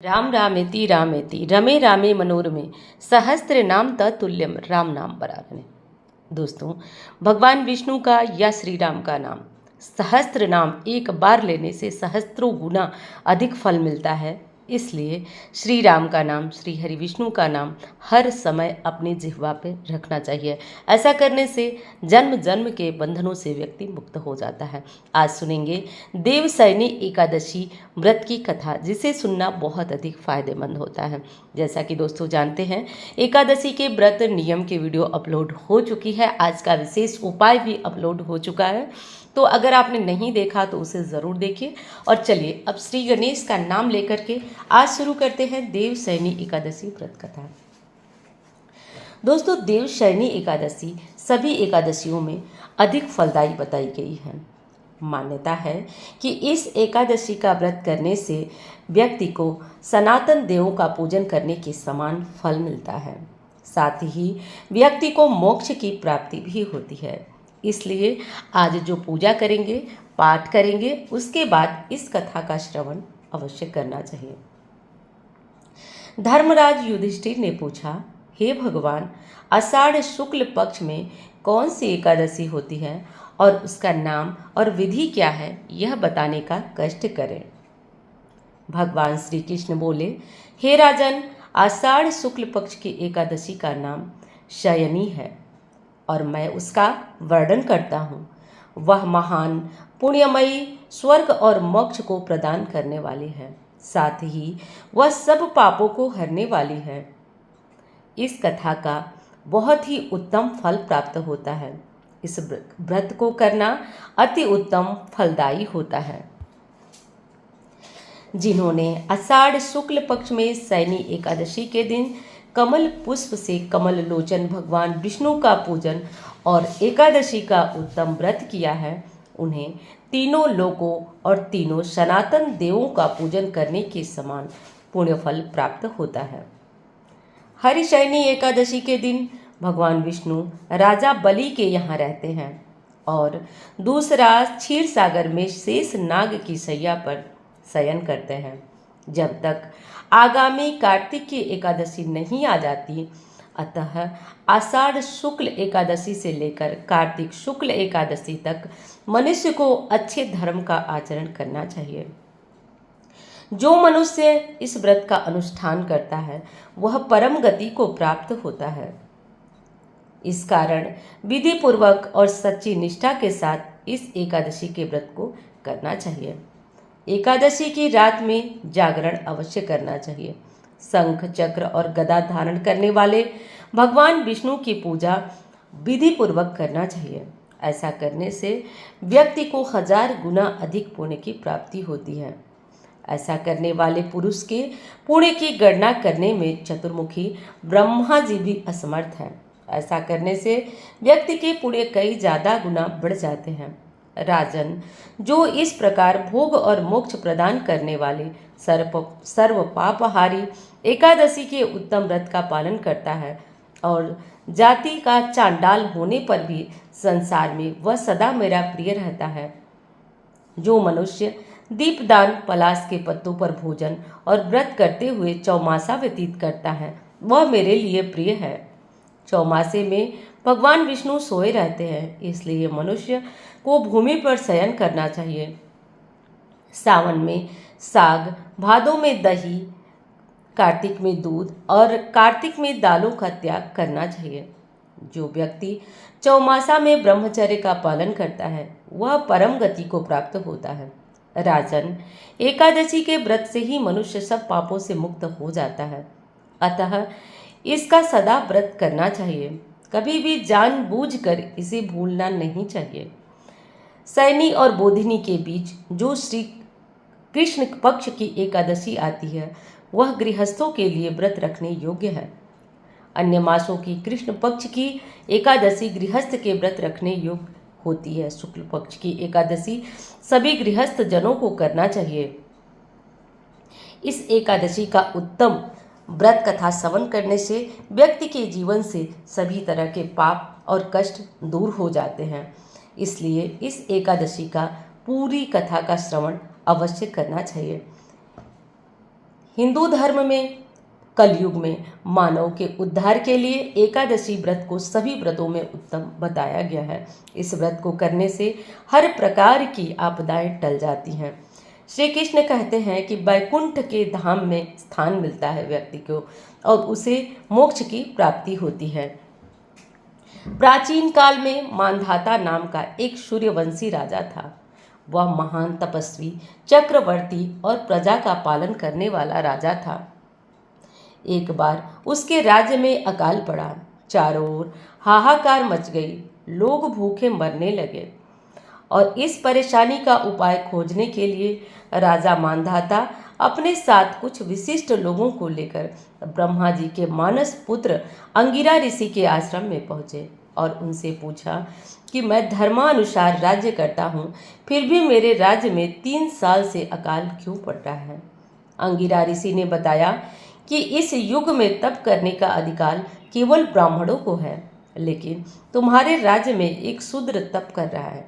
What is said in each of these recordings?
राम रामेति रामेति रमे रामे मनोरमे सहस्त्र नाम तत्तुल्यम राम नाम बराबरे। दोस्तों, भगवान विष्णु का या श्री राम का नाम सहस्त्र नाम एक बार लेने से सहस्त्रों गुना अधिक फल मिलता है। इसलिए श्री राम का नाम, श्री हरि विष्णु का नाम हर समय अपनी जिह्वा पे रखना चाहिए। ऐसा करने से जन्म जन्म के बंधनों से व्यक्ति मुक्त हो जाता है। आज सुनेंगे देवशयनी एकादशी व्रत की कथा, जिसे सुनना बहुत अधिक फायदेमंद होता है। जैसा कि दोस्तों जानते हैं, एकादशी के व्रत नियम की वीडियो अपलोड हो चुकी है। आज का विशेष उपाय भी अपलोड हो चुका है, तो अगर आपने नहीं देखा तो उसे ज़रूर देखिए। और चलिए अब श्री गणेश का नाम लेकर के आज शुरू करते हैं देवशयनी एकादशी व्रत कथा। दोस्तों, देवशयनी एकादशी सभी एकादशियों में अधिक फलदायी बताई गई है। मान्यता है कि इस एकादशी का व्रत करने से व्यक्ति को सनातन देवों का पूजन करने के समान फल मिलता है। साथ ही व्यक्ति को मोक्ष की प्राप्ति भी होती है। इसलिए आज जो पूजा करेंगे, पाठ करेंगे, उसके बाद इस कथा का श्रवण अवश्य करना चाहिए। धर्मराज युधिष्ठिर ने पूछा, हे भगवान, आषाढ़ शुक्ल पक्ष में कौन सी एकादशी होती है और उसका नाम और विधि क्या है, यह बताने का कष्ट करें। भगवान श्री कृष्ण बोले, हे राजन, आषाढ़ शुक्ल पक्ष की एकादशी का नाम शयनी है और मैं उसका वर्णन करता हूँ। वह महान, पुण्यमयी, स्वर्ग और मोक्ष को प्रदान करने वाली है। साथ ही वह सब पापों को हरने वाली है। इस कथा का बहुत ही उत्तम फल प्राप्त होता है। इस व्रत को करना अति उत्तम फलदायी होता है। जिन्होंने आषाढ़ शुक्ल पक्ष में शयनी एकादशी के दिन कमल पुष्प से कमल लोचन भगवान विष्णु का पूजन और एकादशी का उत्तम व्रत किया है, उन्हें तीनों लोकों और तीनों सनातन देवों का पूजन करने के समान पुण्यफल प्राप्त होता है। हरिशयनी एकादशी के दिन भगवान विष्णु राजा बलि के यहाँ रहते हैं और दूसरा क्षीर सागर में शेष नाग की शैया पर शयन करते हैं। जब तक आगामी कार्तिक की एकादशी नहीं आ जाती, अतः आषाढ़ शुक्ल एकादशी से लेकर कार्तिक शुक्ल एकादशी तक मनुष्य को अच्छे धर्म का आचरण करना चाहिए। जो मनुष्य इस व्रत का अनुष्ठान करता है, वह परम गति को प्राप्त होता है। इस कारण विधि पूर्वक और सच्ची निष्ठा के साथ इस एकादशी के व्रत को करना चाहिए। एकादशी की रात में जागरण अवश्य करना चाहिए। शंख, चक्र और गदा धारण करने वाले भगवान विष्णु की पूजा विधि पूर्वक करना चाहिए। ऐसा करने से व्यक्ति को 1000 गुना अधिक पुण्य की प्राप्ति होती है। ऐसा करने वाले पुरुष के पुण्य की गणना करने में चतुर्मुखी ब्रह्मा जी भी असमर्थ हैं। ऐसा करने से व्यक्ति के पुण्य कई ज़्यादा गुना बढ़ जाते हैं। राजन, जो इस प्रकार भोग और मोक्ष प्रदान करने वाले सर्व पापहारी एकादशी के उत्तम व्रत का पालन करता है और जाति का चांडाल होने पर भी संसार में वह सदा मेरा प्रिय रहता है। जो मनुष्य दीपदान, पलाश के पत्तों पर भोजन और व्रत करते हुए चौमासा व्यतीत करता है, वह मेरे लिए प्रिय है। चौमासे में भगवान विष्णु सोए रहते हैं, इसलिए मनुष्य को भूमि पर शयन करना चाहिए। सावन में साग, भादों में दही, कार्तिक में दूध और कार्तिक में दालों का त्याग करना चाहिए। जो व्यक्ति चौमासा में ब्रह्मचर्य का पालन करता है, वह परम गति को प्राप्त होता है। राजन, एकादशी के व्रत से ही मनुष्य सब पापों से मुक्त हो जाता है। अतः इसका सदा व्रत करना चाहिए। कभी भी जानबूझकर इसे भूलना नहीं चाहिए। शयनी और बोधिनी के बीच जो श्री कृष्ण पक्ष की एकादशी आती है, वह गृहस्थों के लिए व्रत रखने योग्य है। अन्य मासों की कृष्ण पक्ष की एकादशी गृहस्थ के व्रत रखने योग्य होती है। शुक्ल पक्ष की एकादशी सभी गृहस्थ जनों को करना चाहिए। इस एकादशी का उत्तम व्रत कथा श्रवण करने से व्यक्ति के जीवन से सभी तरह के पाप और कष्ट दूर हो जाते हैं। इसलिए इस एकादशी का पूरी कथा का श्रवण अवश्य करना चाहिए। हिंदू धर्म में कलयुग में मानव के उद्धार के लिए एकादशी व्रत को सभी व्रतों में उत्तम बताया गया है। इस व्रत को करने से हर प्रकार की आपदाएं टल जाती हैं। श्री कृष्ण कहते हैं कि वैकुंठ के धाम में स्थान मिलता है व्यक्ति को और उसे मोक्ष की प्राप्ति होती है। प्राचीन काल में मांधाता नाम का एक सूर्यवंशी राजा था। वह महान तपस्वी, चक्रवर्ती और प्रजा का पालन करने वाला राजा था। एक बार उसके राज्य में अकाल पड़ा। चारों ओर हाहाकार मच गई। लोग भूखे मरने लगे और इस परेशानी का उपाय खोजने के लिए राजा मांधाता अपने साथ कुछ विशिष्ट लोगों को लेकर ब्रह्मा जी के मानस पुत्र अंगिरा ऋषि के आश्रम में पहुंचे और उनसे पूछा कि मैं धर्मानुसार राज्य करता हूँ, फिर भी मेरे राज्य में 3 साल से अकाल क्यों पड़ रहा है। अंगिरा ऋषि ने बताया कि इस युग में तप करने का अधिकार केवल ब्राह्मणों को है, लेकिन तुम्हारे राज्य में एक शूद्र तप कर रहा है।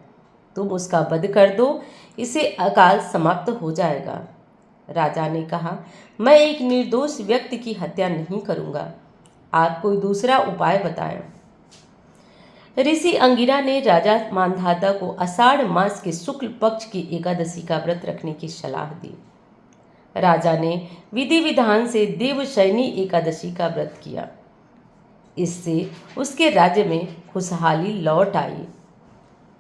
तुम उसका वध कर दो, इसे अकाल समाप्त हो जाएगा। राजा ने कहा, मैं एक निर्दोष व्यक्ति की हत्या नहीं करूंगा, आप कोई दूसरा उपाय बताएं। ऋषि अंगिरा ने राजा मांधाता को आषाढ़ मास के शुक्ल पक्ष की एकादशी का व्रत रखने की सलाह दी। राजा ने विधि विधान से देवशयनी एकादशी का व्रत किया। इससे उसके राज्य में खुशहाली लौट आई।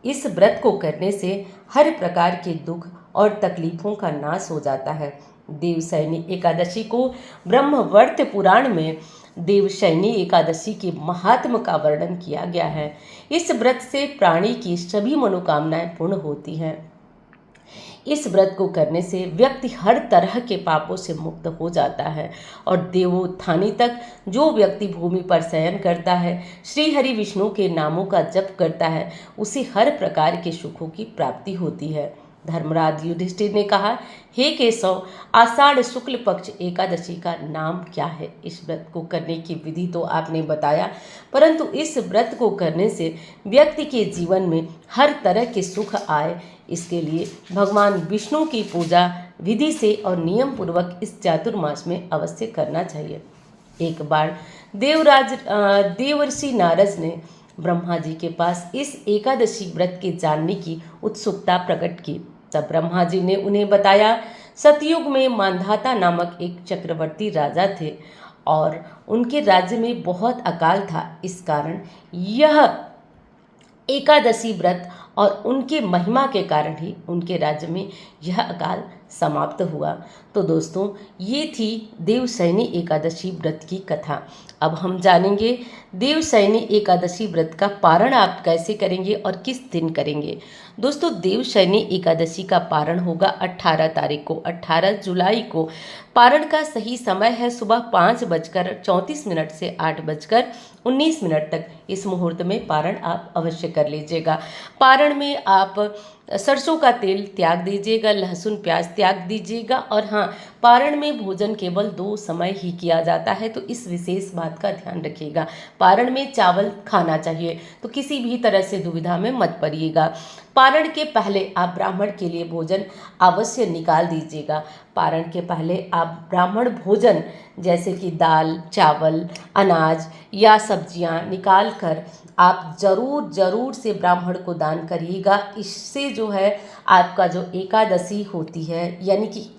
इस व्रत को करने से हर प्रकार के दुख और तकलीफों का नाश हो जाता है। देवशयनी एकादशी को ब्रह्मवर्त पुराण में देवशयनी एकादशी के महात्म का वर्णन किया गया है। इस व्रत से प्राणी की सभी मनोकामनाएं पूर्ण होती हैं। इस व्रत को करने से व्यक्ति हर तरह के पापों से मुक्त हो जाता है और देवोत्थानी तक जो व्यक्ति भूमि पर शयन करता है, श्री हरि विष्णु के नामों का जप करता है, उसे हर प्रकार के सुखों की प्राप्ति होती है। धर्मराज युधिष्ठिर ने कहा, हे केशव, आषाढ़ शुक्ल पक्ष एकादशी का नाम क्या है। इस व्रत को करने की विधि तो आपने बताया, परंतु इस व्रत को करने से व्यक्ति के जीवन में हर तरह के सुख आए, इसके लिए भगवान विष्णु की पूजा विधि से और नियम पूर्वक इस चातुर्मास में अवश्य करना चाहिए। एक बार देवर्षि नारद ने ब्रह्मा जी के पास इस एकादशी व्रत के जानने की उत्सुकता प्रकट की। तब ब्रह्मा जी ने उन्हें बताया, सतयुग में मांधाता नामक एक चक्रवर्ती राजा थे और उनके राज्य में बहुत अकाल था। इस कारण यह एकादशी व्रत और उनके महिमा के कारण ही उनके राज्य में यह अकाल समाप्त हुआ। तो दोस्तों, ये थी देवशयनी एकादशी व्रत की कथा। अब हम जानेंगे देवशयनी एकादशी व्रत का पारण आप कैसे करेंगे और किस दिन करेंगे। दोस्तों, देवशयनी एकादशी का पारण होगा 18 तारीख को, 18 जुलाई को। पारण का सही समय है सुबह 5:34 से 8:19 तक। इस मुहूर्त में पारण आप अवश्य कर लीजिएगा। पारण में आप सरसों का तेल त्याग दीजिएगा, लहसुन प्याज त्याग दीजिएगा और हाँ, पारण में भोजन केवल 2 समय ही किया जाता है, तो इस विशेष बात का ध्यान रखिएगा। पारण में चावल खाना चाहिए, तो किसी भी तरह से दुविधा में मत पड़िएगा। पारण के पहले आप ब्राह्मण के लिए भोजन अवश्य निकाल दीजिएगा। पारण के पहले आप ब्राह्मण भोजन जैसे कि दाल, चावल, अनाज या सब्जियां निकाल कर आप जरूर से ब्राह्मण को दान करिएगा। इससे जो है आपका जो एकादशी होती है, यानी कि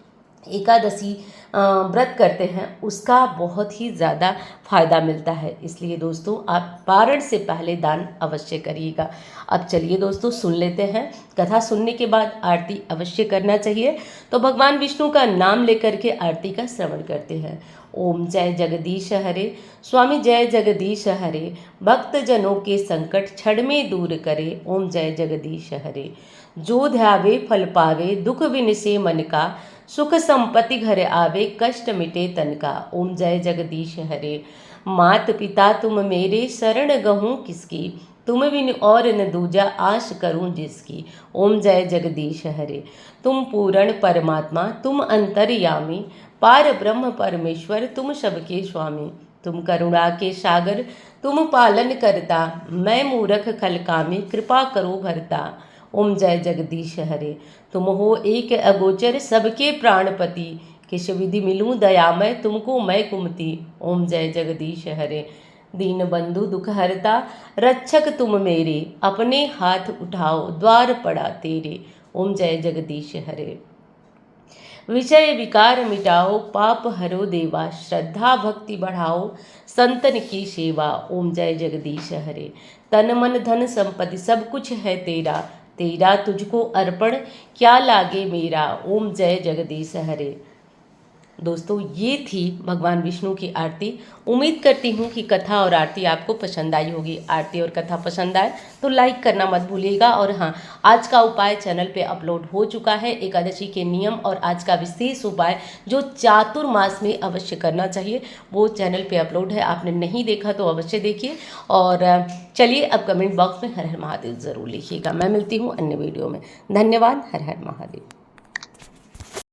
एकादशी व्रत करते हैं, उसका बहुत ही ज़्यादा फायदा मिलता है। इसलिए दोस्तों, आप पारण से पहले दान अवश्य करिएगा। अब चलिए दोस्तों, सुन लेते हैं। कथा सुनने के बाद आरती अवश्य करना चाहिए, तो भगवान विष्णु का नाम लेकर के आरती का श्रवण करते हैं। ओम जय जगदीश हरे, स्वामी जय जगदीश हरे, भक्त जनों के संकट क्षण में दूर करे। ओम जय जगदीश हरे। जो ध्यावे फल पावे, दुख विनसे मन का, सुख संपत्ति घर आवे, कष्ट मिटे तन का। ओम जय जगदीश हरे। मात पिता तुम मेरे, शरण गहूँ किसकी, तुम बिन और न दूजा, आश करूं जिसकी। ओम जय जगदीश हरे। तुम पूर्ण परमात्मा, तुम अंतर्यामी, पार ब्रह्म परमेश्वर, तुम सबके स्वामी। तुम करुणा के सागर, तुम पालन करता, मैं मूर्ख खल कामी, कृपा करो भरता। ओम जय जगदीश हरे। तुम हो एक अगोचर, सबके प्राणपति, किस विधि मिलूं दयामय तुमको मैं कुमति। ओम जय जगदीश हरे। दीन बंधु दुख हरता रक्षक तुम मेरे, अपने हाथ उठाओ द्वार पड़ा तेरे। ओम जय जगदीश हरे। विषय विकार मिटाओ पाप हरो देवा, श्रद्धा भक्ति बढ़ाओ संतन की सेवा। ओम जय जगदीश हरे। तन मन धन संपत्ति सब कुछ है तेरा, तेरा तुझको अर्पण क्या लागे मेरा। ओम जय जगदीश हरे। दोस्तों ये थी भगवान विष्णु की आरती। उम्मीद करती हूँ कि कथा और आरती आपको पसंद आई होगी। आरती और कथा पसंद आए तो लाइक करना मत भूलिएगा। और हाँ, आज का उपाय चैनल पे अपलोड हो चुका है। एकादशी के नियम और आज का विशेष उपाय जो चातुर्मास में अवश्य करना चाहिए वो चैनल पे अपलोड है। आपने नहीं देखा तो अवश्य देखिए। और चलिए अब कमेंट बॉक्स में हर हर महादेव ज़रूर लिखिएगा। मैं मिलती हूँ अन्य वीडियो में। धन्यवाद। हर हर महादेव।